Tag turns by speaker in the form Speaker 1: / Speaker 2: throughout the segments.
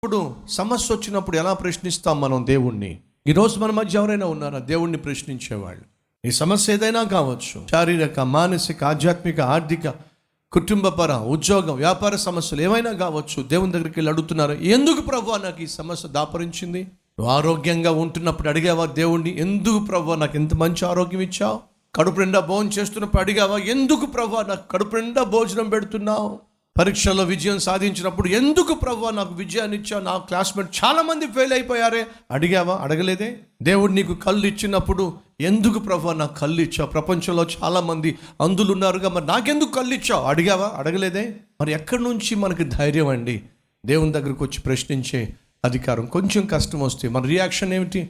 Speaker 1: ఇప్పుడు సమస్య వచ్చినప్పుడు ఎలా ప్రశ్నిస్తాం మనం దేవుణ్ణి? ఈరోజు మన మధ్య ఎవరైనా ఉన్నారా దేవుణ్ణి ప్రశ్నించేవాళ్ళు? ఈ సమస్య ఏదైనా కావచ్చు, శారీరక, మానసిక, ఆధ్యాత్మిక, ఆర్థిక, కుటుంబపర, ఉద్యోగం, వ్యాపార సమస్యలు ఏమైనా కావచ్చు. దేవుని దగ్గరికి వెళ్ళి అడుగుతున్నారు, ఎందుకు ప్రభువా నాకు ఈ సమస్య దాపరించింది? నువ్వు ఆరోగ్యంగా ఉంటున్నప్పుడు అడిగావా దేవుణ్ణి, ఎందుకు ప్రభువా నాకు ఎంత మంచి ఆరోగ్యం ఇచ్చావు? కడుపు నిండా భోజనం చేస్తున్నప్పుడు అడిగావా, ఎందుకు ప్రభువా నాకు కడుపు నిండా భోజనం పెడుతున్నావు? పరీక్షల్లో విజయం సాధించినప్పుడు ఎందుకు ప్రభువా నాకు విజయాన్ని ఇచ్చావు? నా క్లాస్మేట్ చాలా మంది ఫెయిల్ అయిపోయారే, అడిగావా? అడగలేదే. దేవుడు నీకు కళ్ళు ఇచ్చినప్పుడు ఎందుకు ప్రభువా నాకు కళ్ళు ఇచ్చావు? ప్రపంచంలో చాలా మంది అందులు ఉన్నారుగా, మరి నాకెందుకు కళ్ళు ఇచ్చావు? అడిగావా? అడగలేదే. మరి ఎక్కడి నుంచి మనకి ధైర్యం అండి దేవుని దగ్గరకు వచ్చి ప్రశ్నించే అధికారం? కొంచెం కష్టం వస్తే మన రియాక్షన్ ఏమిటి?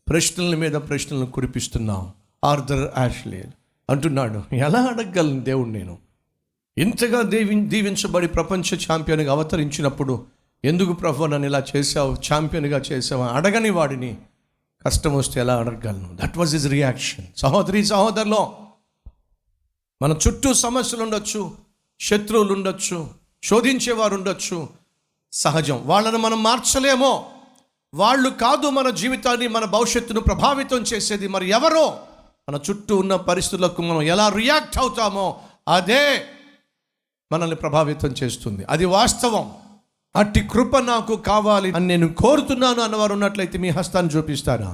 Speaker 1: ప్రశ్నల మీద ప్రశ్నలను కురిపిస్తున్నాం. ఆర్థర్ యాష్లే అంటున్నాడు, ఎలా అడగగలను దేవుడు? నేను ఇంతగా దీవించబడి ప్రపంచ ఛాంపియన్గా అవతరించినప్పుడు ఎందుకు ప్రభువా నన్ను ఇలా చేసావు, ఛాంపియన్గా చేసావు? అడగని వాడిని కష్టం వస్తే ఎలా అడగగలను? That was his reaction. సహోదరి సహోదరులో, మన చుట్టూ సమస్యలు ఉండొచ్చు, శత్రువులు ఉండొచ్చు, శోధించేవారు ఉండొచ్చు, సహజం. వాళ్ళని మనం మార్చలేమో. వాళ్ళు కాదు మన జీవితాన్ని, మన భవిష్యత్తును ప్రభావితం చేసేది. మరి ఎవరో? మన చుట్టూ ఉన్న పరిస్థితులకు మనం ఎలా రియాక్ట్ అవుతామో అదే మనల్ని ప్రభావితం చేస్తుంది. అది వాస్తవం. అట్టి కృప నాకు కావాలి అని నేను కోరుతున్నాను అన్నవారు ఉన్నట్లయితే మీ హస్తాన్ని చూపిస్తారా?